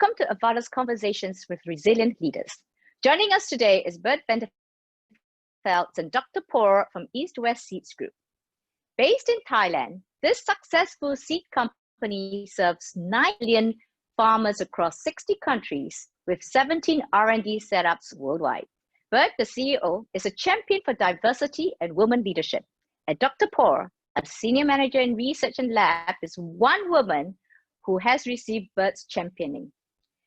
welcome to Avvartes Conversations with Resilient Leaders. Joining us today is Bert, Feltz and Dr. from East West Seeds Group. Based in Thailand, this successful seed company serves 9 million farmers across 60 countries with 17 R&D setups worldwide. Bert, the CEO, is a champion for diversity and women leadership. And Dr. a senior manager in research and lab, is one woman who has received Bert's championing.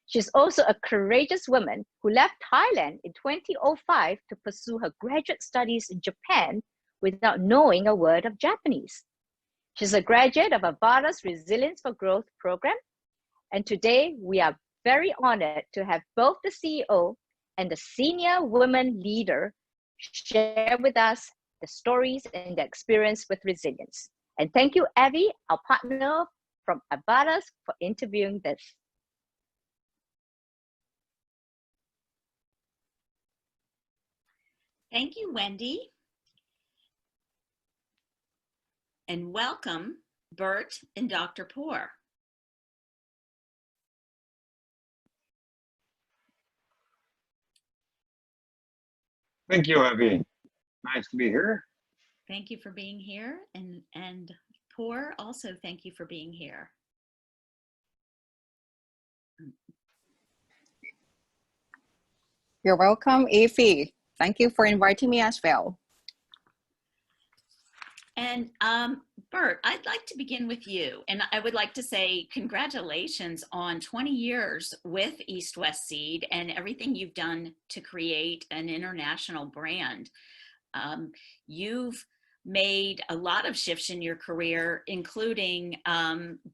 She's also a courageous woman who left Thailand in 2005 to pursue her graduate studies in Japan without knowing a word of Japanese. She's a graduate of Avvartes Resilience for Growth program. And today we are very honored to have both the CEO and the senior woman leader share with us the stories and the experience with resilience. And thank you, Avi, our partner from Avvartes, for interviewing this. Thank you, Wendy. And welcome, Bert and Dr. Thank you, Avi. Nice to be here. Thank you for being here. And Poor, also thank you for being here. You're welcome, Avi. Thank you for inviting me as well. And Bert, I'd like to begin with you. And I would like to say congratulations on 20 years with East West Seed and everything you've done to create an international brand. You've made a lot of shifts in your career, including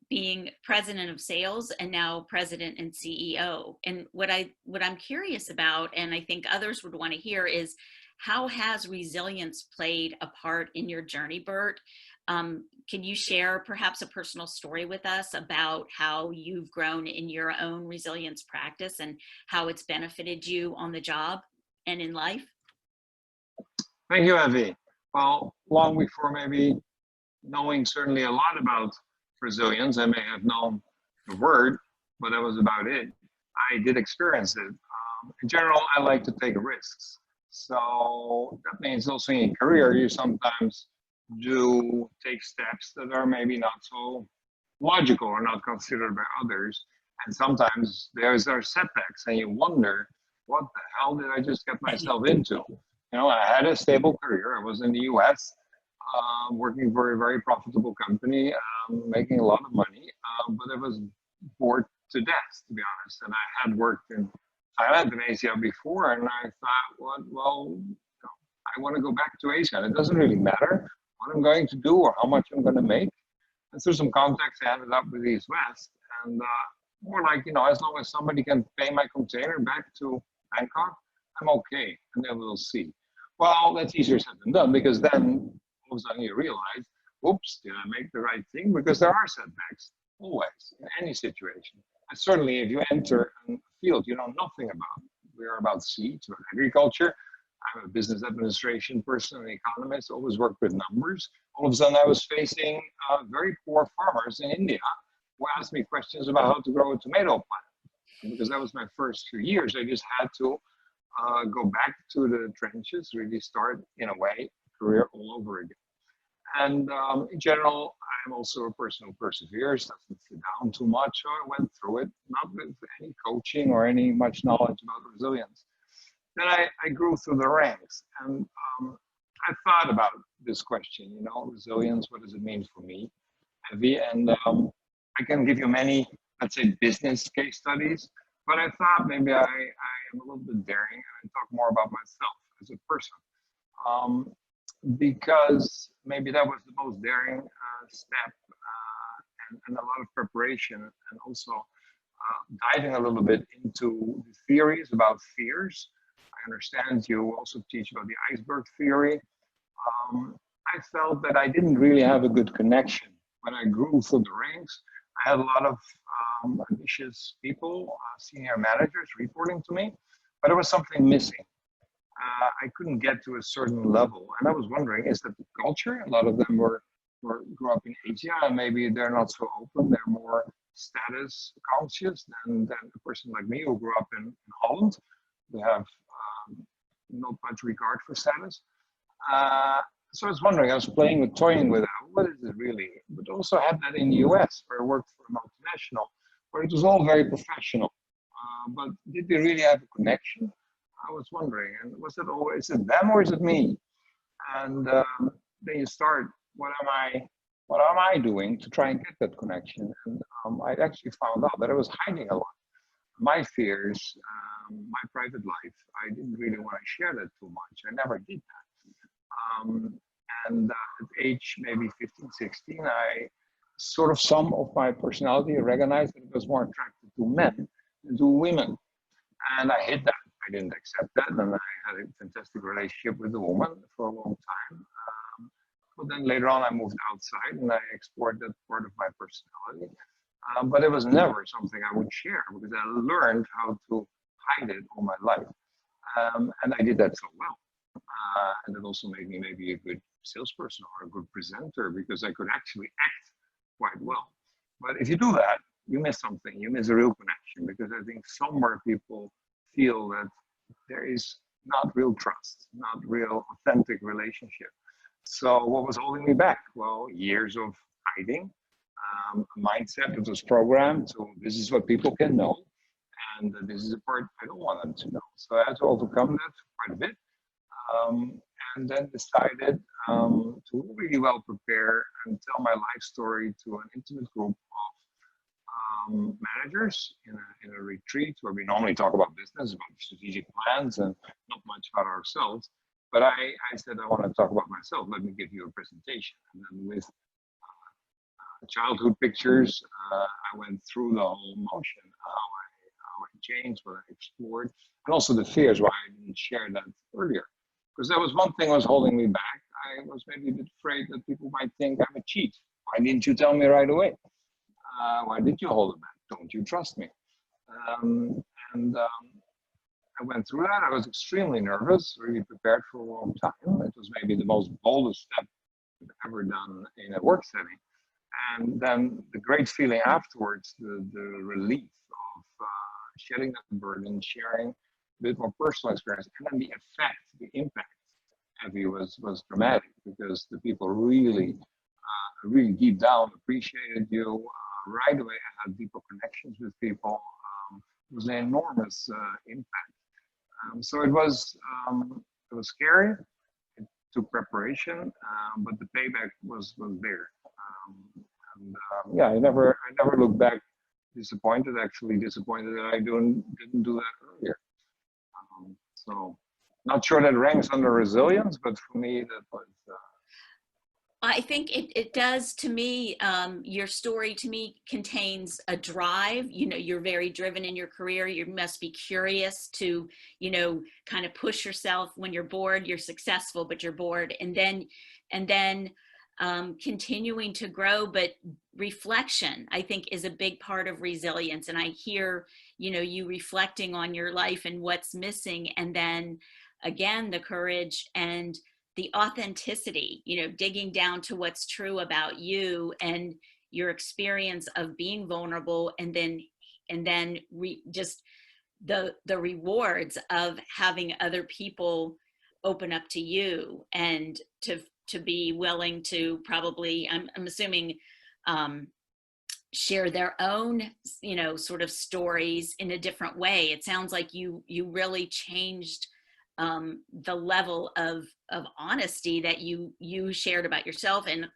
being president of sales and now president and CEO. And what I'm curious about, and I think others would want to hear, is how has resilience played a part in your journey, Bert? Can you share perhaps a personal story with us about how you've grown in your own resilience practice and how it's benefited you on the job and in life? Thank you, Avi. Well, long before maybe knowing certainly a lot about resilience, I may have known the word, but that was about it. I did experience it. In general, I like to take risks. So that means also in career, you sometimes do take steps that are maybe not so logical or not considered by others. And sometimes there are setbacks and you wonder, what the hell did I just get myself into? You know, I had a stable career. I was in the US, working for a very profitable company, making a lot of money, but I was bored to death, to be honest. And I had worked in Thailand and Asia before, and I thought, well, I want to go back to Asia. And it doesn't really matter what I'm going to do or how much I'm going to make. And through some contacts, I ended up with East West. And more like, you know, as long as somebody can pay my container back to Bangkok, I'm okay, and then we'll see. Well, that's easier said than done, because then all of a sudden you realize, oops, did I make the right thing? Because there are setbacks, always, in any situation. And certainly if you enter a field you know nothing about, we are about seeds or agriculture. I'm a business administration person, an economist, always worked with numbers. All of a sudden I was facing very poor farmers in India who asked me questions about how to grow a tomato plant. And because that was my first few years, I just had to go back to the trenches, really start, in a way, career all over again. And in general, I'm also a person who perseveres, doesn't sit down too much. So I went through it, not with any coaching or any much knowledge about resilience. Then I grew through the ranks, and I thought about this question, you know, resilience, what does it mean for me? And I can give you many, let's say, business case studies, but I thought maybe I am a little bit daring and talk more about myself as a person. Because maybe that was the most daring step and a lot of preparation, and also diving a little bit into the theories about fears. I understand you also teach about the iceberg theory. I felt that I didn't really have a good connection. When I grew through the ranks, I had a lot of ambitious people, senior managers reporting to me, but there was something missing. I couldn't get to a certain level, and I was wondering, is that the culture? A lot of them grew up in Asia, and maybe they're not so open, they're more status conscious than a person like me who grew up in Holland. We have not much regard for status. So I was wondering, I was toying with that. What is it really? But also had that in the US, where I worked for a multinational, where it was all very professional. But did we really have a connection? I was wondering, and was it always it them or is it me? And then you start, what am I doing to try and get that connection? And I actually found out that I was hiding a lot. My fears, my private life, I didn't really want to share that too much. I never did that. And at age maybe 15, 16, I sort of some of my personality recognized that it was more attracted to men than to women. And I hid that. I didn't accept that. And I had a fantastic relationship with a woman for a long time. But then later on, I moved outside and I explored that part of my personality. But it was never something I would share because I learned how to hide it all my life. And I did that so well. And it also made me maybe a good salesperson or a good presenter because I could actually act quite well. But if you do that, you miss something. You miss a real connection because I think somewhere people feel that there is not real trust, not real authentic relationship. So what was holding me back? Well, years of hiding, a mindset that was programmed. So this is what people can know. And this is the part I don't want them to know. So I had to overcome that quite a bit. And then decided to really well prepare and tell my life story to an intimate group of managers in a retreat where we normally talk about business, about strategic plans, and not much about ourselves. But I said, I want to talk about myself. Let me give you a presentation. And then with childhood pictures, I went through the whole motion, how I changed, what I explored, and also the fears why I didn't share that earlier. Because that was one thing that was holding me back. I was maybe a bit afraid that people might think I'm a cheat. Why didn't you tell me right away? Why did you hold it back? Don't you trust me? I went through that. I was extremely nervous, really prepared for a long time. It was maybe the most boldest step I've ever done in a work setting. And then the great feeling afterwards, the relief of shedding that burden, sharing a bit more personal experience, and then the effect, the impact, Evie, was dramatic because the people really deep down appreciated you. Right away, I had deeper connections with people. It was an enormous impact. So it was scary. It took preparation, but the payback was there. Yeah, I never looked back disappointed. Actually, disappointed that I didn't do that earlier. So, not sure that ranks under resilience, but for me, that was. I think it does to me. Your story to me contains a drive. You know, you're very driven in your career. You must be curious to, kind of push yourself. When you're bored, you're successful, but you're bored. And then continuing to grow, but reflection, I think, is a big part of resilience. And I hear, you reflecting on your life and what's missing. And then again, the courage and the authenticity, digging down to what's true about you and your experience of being vulnerable, and then just the rewards of having other people open up to you and to be willing to probably, I'm assuming, share their own, sort of stories in a different way. It sounds like you really changed the level of honesty that you shared about yourself, and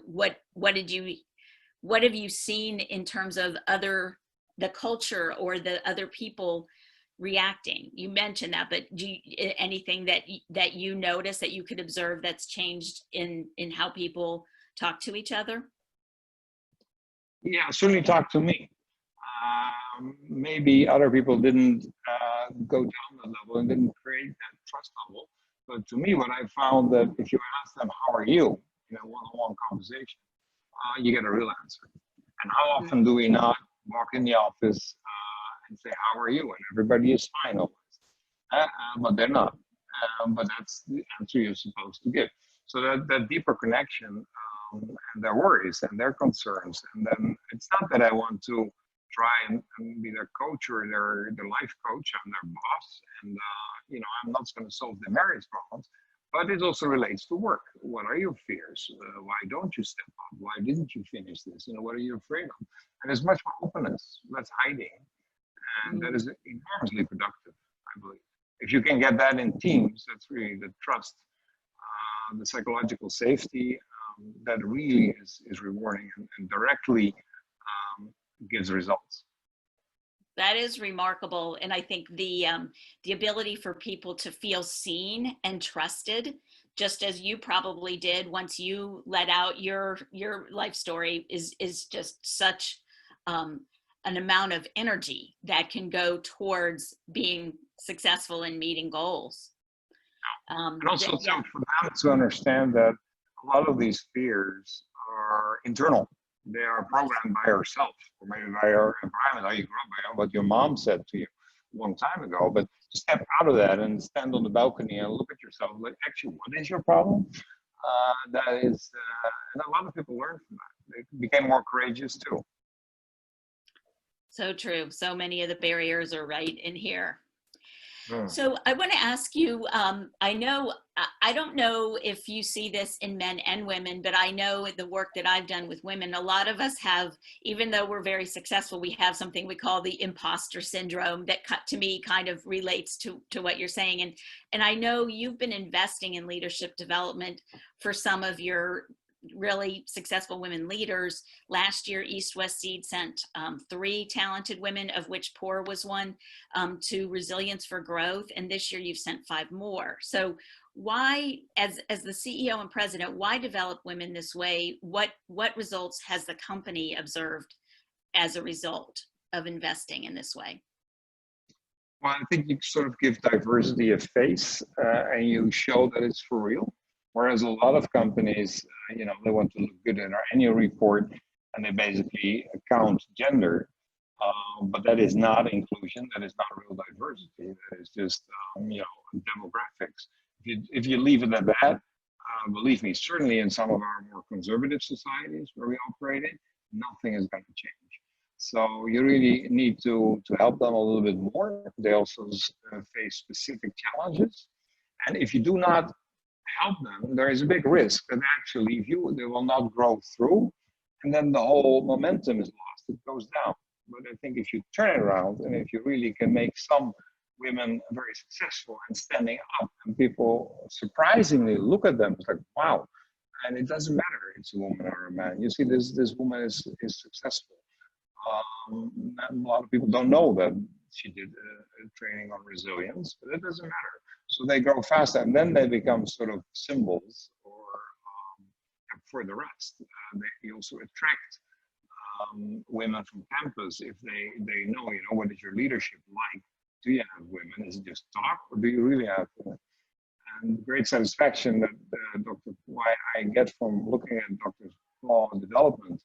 what have you seen in terms of the culture or the other people reacting? You mentioned that, but anything that you notice that you could observe that's changed in how people talk to each other? Yeah, certainly talk to me. Maybe other people didn't go down that level and didn't create that trust level. But to me, what I found that if you ask them, how are you, in a one-on-one conversation, you get a real answer. And how often do we not walk in the office and say, how are you? And everybody is fine always. But they're not. But that's the answer you're supposed to give. So that deeper connection and their worries and their concerns. And then it's not that I want to try and be their coach or their life coach. I'm their boss, and I'm not going to solve their marriage problems. But it also relates to work. What are your fears? Why don't you step up? Why didn't you finish this? What are you afraid of? And there's much more openness, less hiding, and that is enormously productive, I believe. If you can get that in teams, that's really the trust, the psychological safety that really is rewarding and directly gives results. That is remarkable, and I think the ability for people to feel seen and trusted, just as you probably did once you let out your life story, is just such an amount of energy that can go towards being successful and meeting goals. And also too, for them to understand that a lot of these fears are internal. They are programmed by ourselves, or maybe by our environment, how you grew up, by what your mom said to you a long time ago. But step out of that and stand on the balcony and look at yourself. Like, actually, what is your problem? That is, and a lot of people learn from that. They became more courageous too. So true. So many of the barriers are right in here. So I want to ask you, I don't know if you see this in men and women, but I know the work that I've done with women, a lot of us have, even though we're very successful, we have something we call the imposter syndrome that to me kind of relates to what you're saying. And I know you've been investing in leadership development for some of your really successful women leaders. Last year, East West Seed sent 3 talented women, of which Poor was one, to Resilience for Growth. And this year you've sent 5 more. So why, as the CEO and president, why develop women this way? What results has the company observed as a result of investing in this way? Well, I think you sort of give diversity a face and you show that it's for real. Whereas a lot of companies, they want to look good in our annual report and they basically count gender, but that is not inclusion, that is not real diversity, that is just, demographics. If you leave it at that, believe me, certainly in some of our more conservative societies where we operate in, nothing is going to change. So you really need to help them a little bit more. They also face specific challenges. And if you do not help them, there is a big risk that actually they will not grow through, and then the whole momentum is lost. It goes down. But I think if you turn it around, and if you really can make some women very successful and standing up, and people surprisingly look at them, it's like, wow. And it doesn't matter if it's a woman or a man. You see, this woman is successful. A lot of people don't know that she did a training on resilience, but it doesn't matter. So they grow faster, and then they become sort of symbols for the rest. They also attract women from campus if they know, what is your leadership like? Do you have women? Is it just talk, or do you really have women? And great satisfaction that why I get from looking at Dr. Paul's development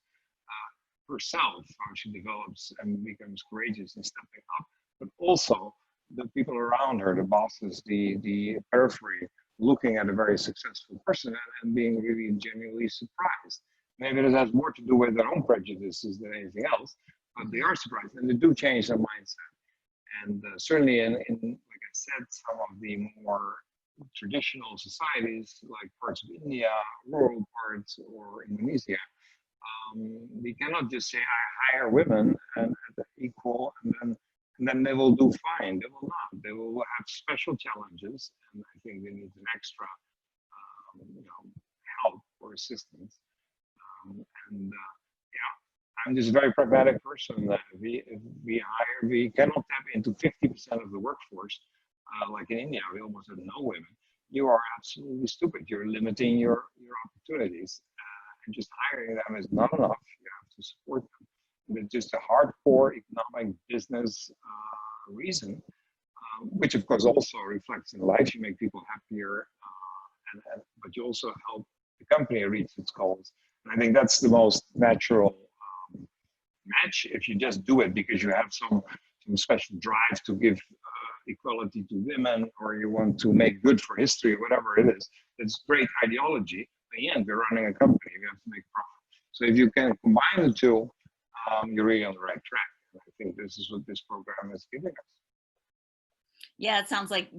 herself, how she develops and becomes courageous in stepping up, but also the people around her, the bosses, the periphery, looking at a very successful person and being really genuinely surprised. Maybe it has more to do with their own prejudices than anything else, but they are surprised and they do change their mindset. And certainly in, like I said, some of the more traditional societies like parts of India, rural parts, or Indonesia, we cannot just say I hire women and equal and then they will do fine. They will not. They will have special challenges, and I think they need an extra, help or assistance. I'm just a very pragmatic person. We cannot tap into 50% of the workforce. Like in India, we almost have no women. You are absolutely stupid. You're limiting your opportunities, and just hiring them is not enough. You have to support them. It's just a hardcore economic business reason, which of course also reflects in life. You make people happier, but you also help the company reach its goals. And I think that's the most natural match. If you just do it because you have some special drive to give equality to women, or you want to make good for history, or whatever it is, it's great ideology. the end, we're running a company. We have to make profit. So if you can combine the two, you're really on the right track. And I think this is what this program is giving us. Yeah, it sounds like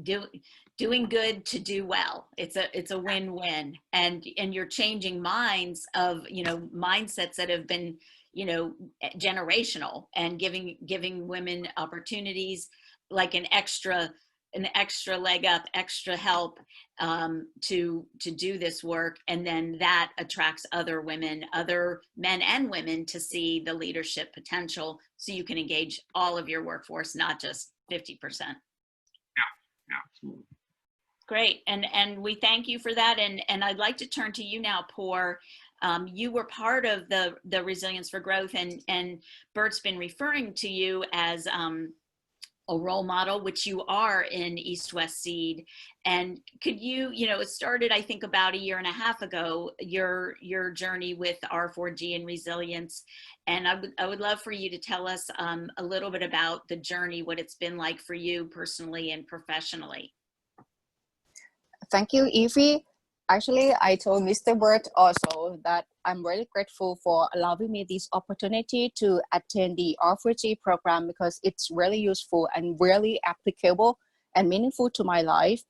doing good to do well. It's a win-win, and you're changing minds of, mindsets that have been, generational, and giving women opportunities, like an extra leg up, extra help to do this work, and then that attracts other women, other men and women, to see the leadership potential, so you can engage all of your workforce, not just 50%. Yeah, absolutely. Great, and we thank you for that. And I'd like to turn to you now, Por. You were part of the Resilience for Growth, and Bert's been referring to you as a role model, which you are in East West Seed. And could you, it started, I think, about 1.5 years ago, your journey with R4G and resilience. And I would love for you to tell us a little bit about the journey, what it's been like for you personally and professionally. Thank you, Evie. Actually, I told Mr. Bert also that I'm really grateful for allowing me this opportunity to attend the R4G program, because it's really useful and really applicable and meaningful to my life.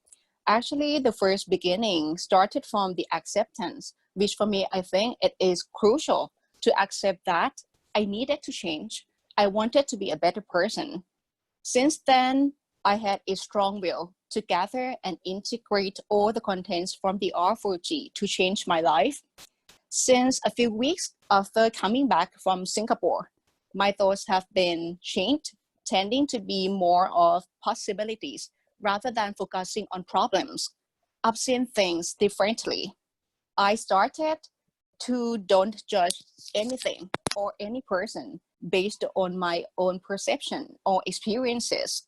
Actually, the first beginning started from the acceptance, which for me, I think it is crucial to accept that I needed to change. I wanted to be a better person. Since then, I had a strong will to gather and integrate all the contents from the R4G to change my life. Since a few weeks after coming back from Singapore, my thoughts have been changed, tending to be more of possibilities rather than focusing on problems. I've seen things differently. I started to don't judge anything or any person based on my own perception or experiences.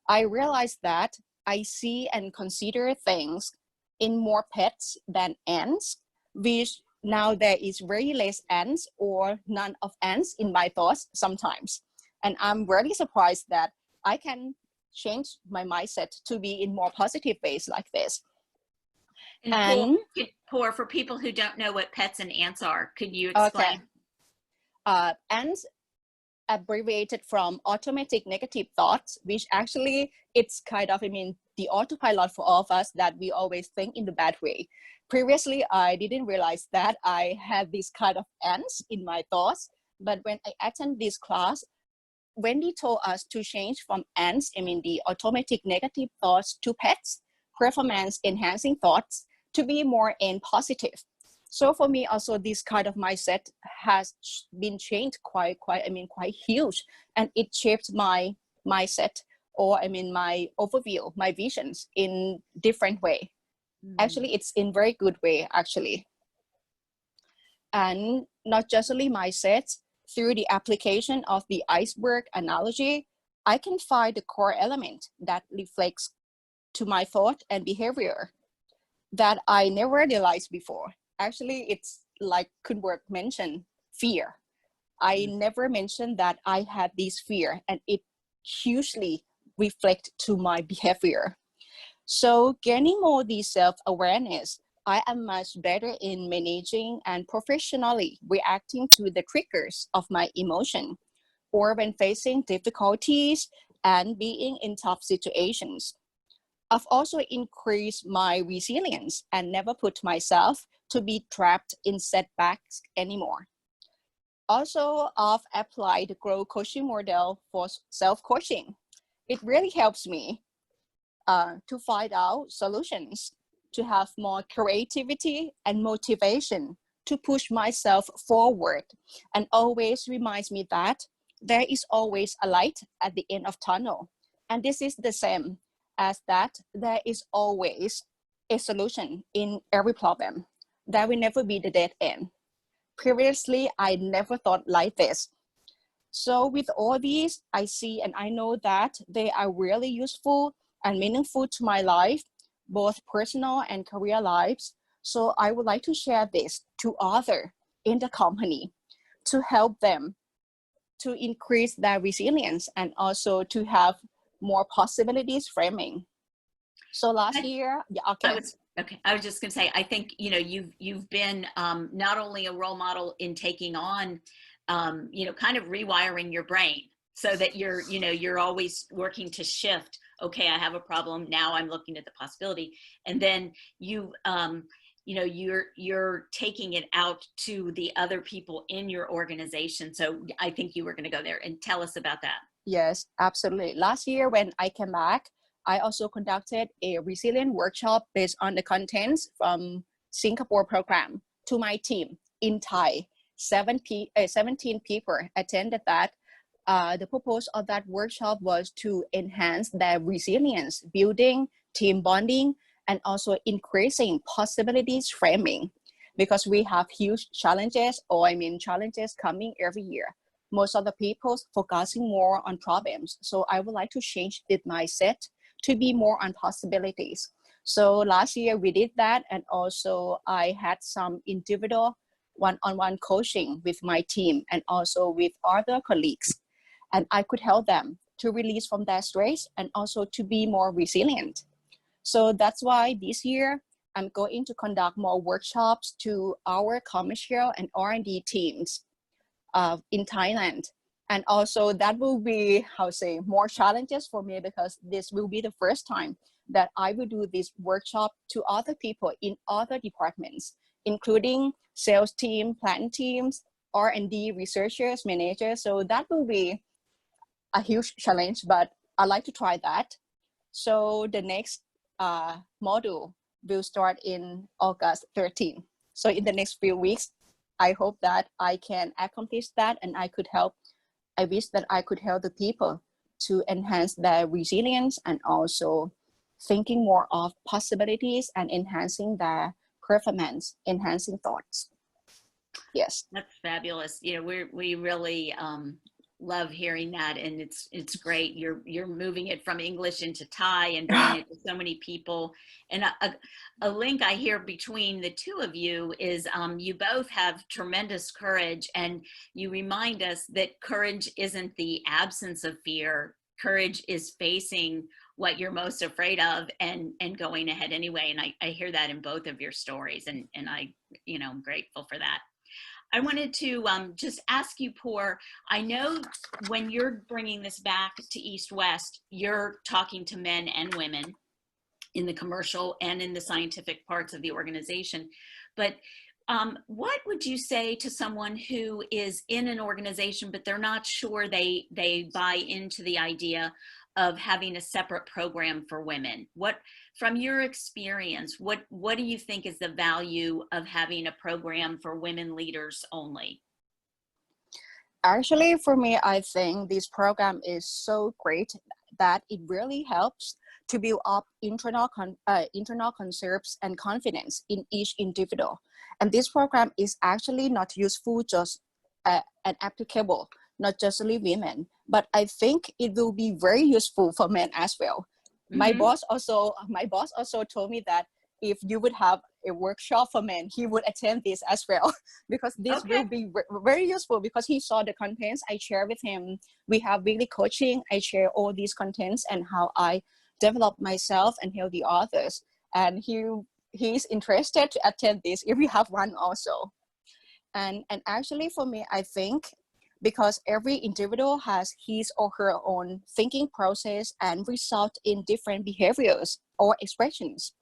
I realized that I see and consider things in more pets than ants, which now there is very less ants or none of ants in my thoughts sometimes. And I'm really surprised that I can change my mindset to be in more positive ways like this. And Por, for people who don't know what pets and ants are, could you explain? Okay. Ants abbreviated from automatic negative thoughts, which actually it's kind of, the autopilot for all of us, that we always think in the bad way. Previously, I didn't realize that I had this kind of ants in my thoughts. But when I attend this class, when they told us to change from ants, the automatic negative thoughts, to pets, performance enhancing thoughts, to be more in positive. So for me, also, this kind of mindset has been changed quite huge, and it shaped my mindset, or my overview, my visions in different way. Actually, it's in very good way, actually. And not just only mindset, through the application of the iceberg analogy, I can find the core element that reflects to my thought and behavior that I never realized before. Actually, it's like Kunberg mentioned, fear. I never mentioned that I had this fear, and it hugely reflects to my behavior. So gaining more the self-awareness, I am much better in managing and professionally reacting to the triggers of my emotion, or when facing difficulties and being in tough situations. I've also increased my resilience and never put myself to be trapped in setbacks anymore. Also, I've applied the growth coaching model for self-coaching. It really helps me to find out solutions, to have more creativity and motivation to push myself forward, and always reminds me that there is always a light at the end of tunnel. And this is the same as that there is always a solution in every problem. There will never be the dead end. Previously, I never thought like this. So with all these, I see and I know that they are really useful and meaningful to my life, both personal and career lives. So I would like to share this to others in the company to help them to increase their resilience and also to have more possibilities framing. So last year, yeah, okay. Okay, I was just going to say, I think, you know, you've been not only a role model in taking on, you know, kind of rewiring your brain so that you're, you know, you're always working to shift. Okay, I have a problem. Now I'm looking at the possibility. And then you, you know, you're taking it out to the other people in your organization. So I think you were going to go there and tell us about that. Yes, absolutely. Last year when I came back, I also conducted a resilient workshop based on the contents from Singapore program to my team in Thai. 17 people attended that. The purpose of that workshop was to enhance their resilience, building team bonding, and also increasing possibilities framing, because we have huge challenges, challenges coming every year. Most of the people focusing more on problems. So I would like to change the mindset to be more on possibilities. So last year we did that, and also I had some individual one-on-one coaching with my team and also with other colleagues. And I could help them to release from their stress and also to be more resilient. So that's why this year I'm going to conduct more workshops to our commercial and R&D teams in Thailand. And also that will be, more challenges for me, because this will be the first time that I will do this workshop to other people in other departments, including sales team, plant teams, R&D researchers, managers. So that will be a huge challenge, but I like to try that. So the next module will start in August 13. So in the next few weeks, I hope that I can accomplish that, and I wish that I could help the people to enhance their resilience and also thinking more of possibilities and enhancing their performance, enhancing thoughts. Yes. That's fabulous. You know, we really love hearing that, and it's great. You're moving it from English into Thai and bringing it to so many people. And a link I hear between the two of you is you both have tremendous courage, and you remind us that courage isn't the absence of fear. Courage is facing what you're most afraid of and going ahead anyway. And I hear that in both of your stories, and I, you know, I'm grateful for that. I wanted to just ask you, Por, I know when you're bringing this back to East West, you're talking to men and women in the commercial and in the scientific parts of the organization. But what would you say to someone who is in an organization, but they're not sure they buy into the idea of having a separate program for women? What, from your experience, what do you think is the value of having a program for women leaders only? Actually, for me, I think this program is so great that it really helps to build up internal concepts and confidence in each individual. And this program is actually not useful just and applicable, not just only women, but I think it will be very useful for men as well. Mm-hmm. My boss also told me that if you would have a workshop for men, he would attend this as well, because this will be very useful, because he saw the contents I share with him. We have weekly coaching. I share all these contents and how I develop myself and help the others. And he's interested to attend this if we have one also. And actually for me, I think because every individual has his or her own thinking process and result in different behaviors or expressions.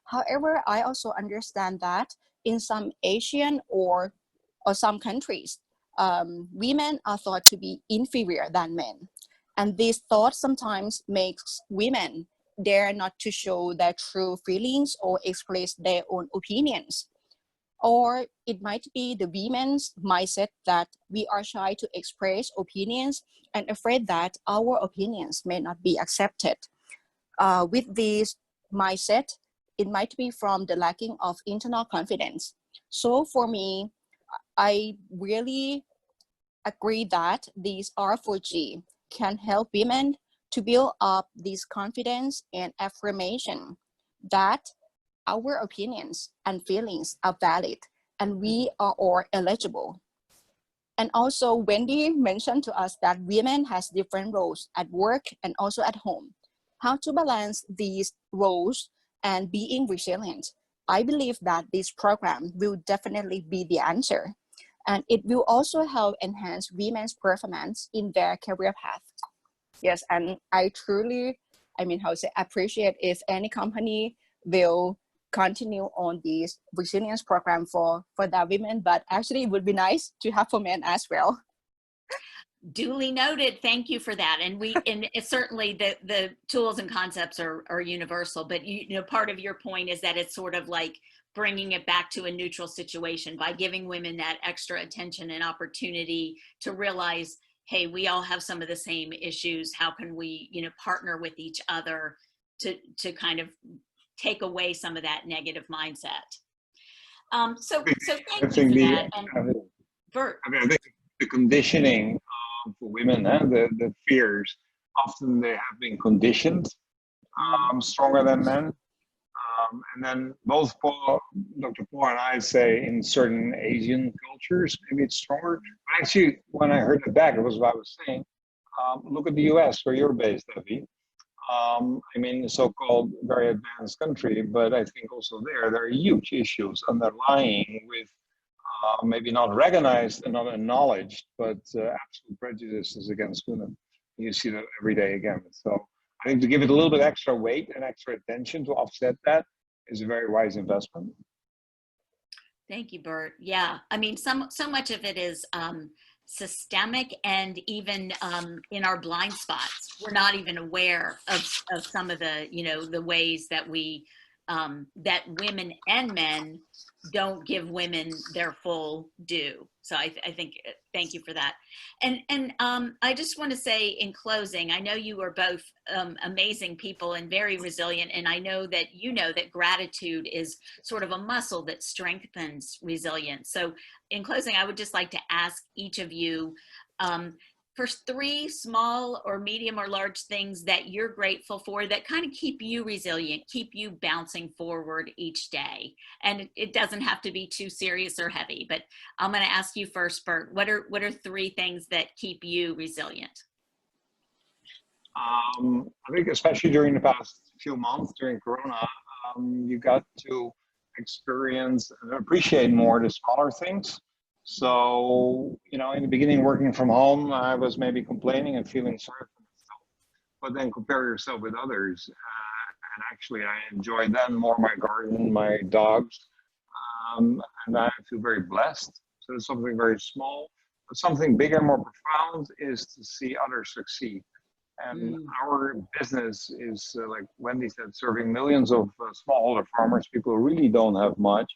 However, I also understand that in some Asian or some countries, women are thought to be inferior than men. And this thought sometimes makes women dare not to show their true feelings or express their own opinions. Or it might be the women's mindset that we are shy to express opinions and afraid that our opinions may not be accepted. With this mindset, it might be from the lacking of internal confidence. So for me, I really agree that these R4G can help women to build up this confidence and affirmation that our opinions and feelings are valid and we are all eligible. And also Wendy mentioned to us that women has different roles at work and also at home. How to balance these roles and being resilient. I believe that this program will definitely be the answer. And it will also help enhance women's performance in their career path. Yes, and I truly, appreciate if any company will continue on this resilience program for the women, but actually it would be nice to have for men as well. Duly noted. Thank you for that. And it's certainly the tools and concepts are universal, but part of your point is that it's sort of like bringing it back to a neutral situation by giving women that extra attention and opportunity to realize, hey, we all have some of the same issues. How can we, partner with each other to kind of take away some of that negative mindset? So thank you for that. And Bert. I think the conditioning for women, the fears, often they have been conditioned stronger than men. And then both Dr. Paul and I say in certain Asian cultures, maybe it's stronger. But actually, when I heard it back, it was what I was saying. Look at the US, where you're based, Evie. The so-called very advanced country, but I think also there are huge issues underlying with maybe not recognized and not acknowledged, but absolute prejudices against women. You see that every day again. So I think to give it a little bit extra weight and extra attention to offset that is a very wise investment. Thank you, Bert. Yeah, so much of it is systemic, and even in our blind spots, we're not even aware of some of the, the ways that that women and men don't give women their full due. So I think, thank you for that. And I just want to say in closing, I know you are both amazing people and very resilient. And I know that that gratitude is sort of a muscle that strengthens resilience. So in closing, I would just like to ask each of you for 3 small or medium or large things that you're grateful for that kind of keep you resilient, keep you bouncing forward each day. And it doesn't have to be too serious or heavy, but I'm going to ask you first, Bert. What are 3 things that keep you resilient? I think especially during the past few months during Corona, you got to experience and appreciate more the smaller things. So, in the beginning, working from home, I was maybe complaining and feeling sorry for myself, but then compare yourself with others. And actually, I enjoy then more my garden, my dogs, and I feel very blessed. So it's something very small, but something bigger, more profound is to see others succeed. And our business is, like Wendy said, serving millions of smallholder farmers, people who really don't have much.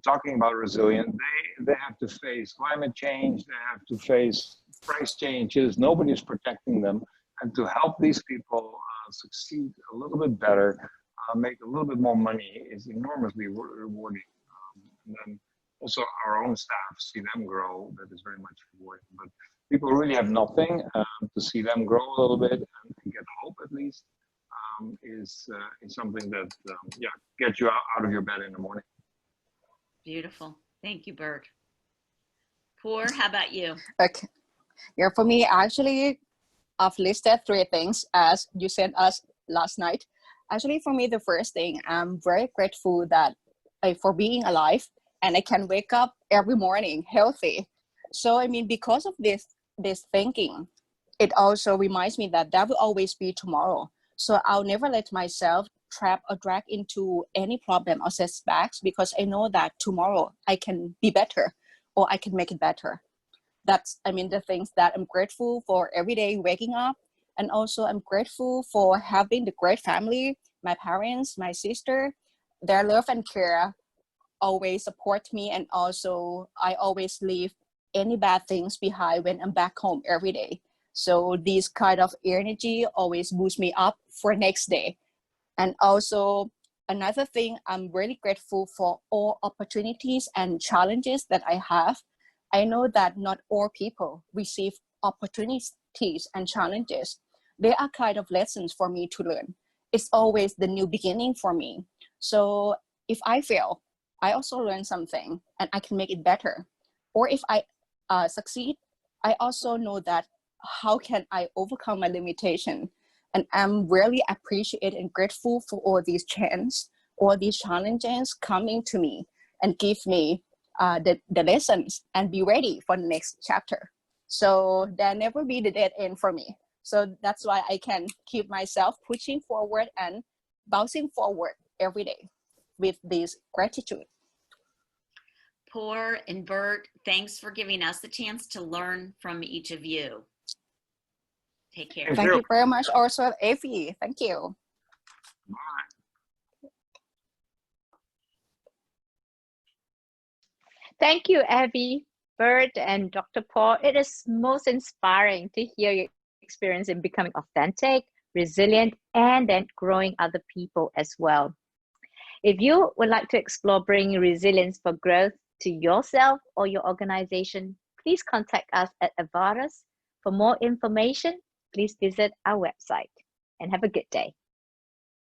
Talking about resilience, they have to face climate change, they have to face price changes, nobody's protecting them. And to help these people succeed a little bit better, make a little bit more money is enormously rewarding. And then also our own staff, see them grow, that is very much rewarding. But people who really have nothing, to see them grow a little bit and get hope at least, is something that gets you out of your bed in the morning. Beautiful. Thank you, Bert. Poor, how about you? Okay. Yeah, for me, actually, I've listed 3 things as you sent us last night. Actually, for me, the first thing, I'm very grateful that for being alive and I can wake up every morning healthy. So, because of this thinking, it also reminds me that there will always be tomorrow. So I'll never let myself trap or drag into any problem or setbacks, because I know that tomorrow I can be better or I can make it better. That's, the things that I'm grateful for every day waking up. And also I'm grateful for having the great family, my parents, my sister, their love and care always support me. And also I always leave any bad things behind when I'm back home every day. So this kind of energy always boosts me up for next day. And also another thing, I'm really grateful for all opportunities and challenges that I have. I know that not all people receive opportunities and challenges. They are kind of lessons for me to learn. It's always the new beginning for me. So if I fail, I also learn something and I can make it better. Or if I succeed, I also know that how can I overcome my limitation. And I'm really appreciative and grateful for all these chances all these challenges coming to me and give me the lessons and be ready for the next chapter. So there never be the dead end for me. So that's why I can keep myself pushing forward and bouncing forward every day with this gratitude. Por and Bert, thanks for giving us the chance to learn from each of you. Take care. Thank you very much also, Avi. Thank you. Thank you, Abby, Bert, and Dr. Paul. It is most inspiring to hear your experience in becoming authentic, resilient, and then growing other people as well. If you would like to explore bringing resilience for growth to yourself or your organization, please contact us at Avvartes. For more information, please visit our website, and have a good day.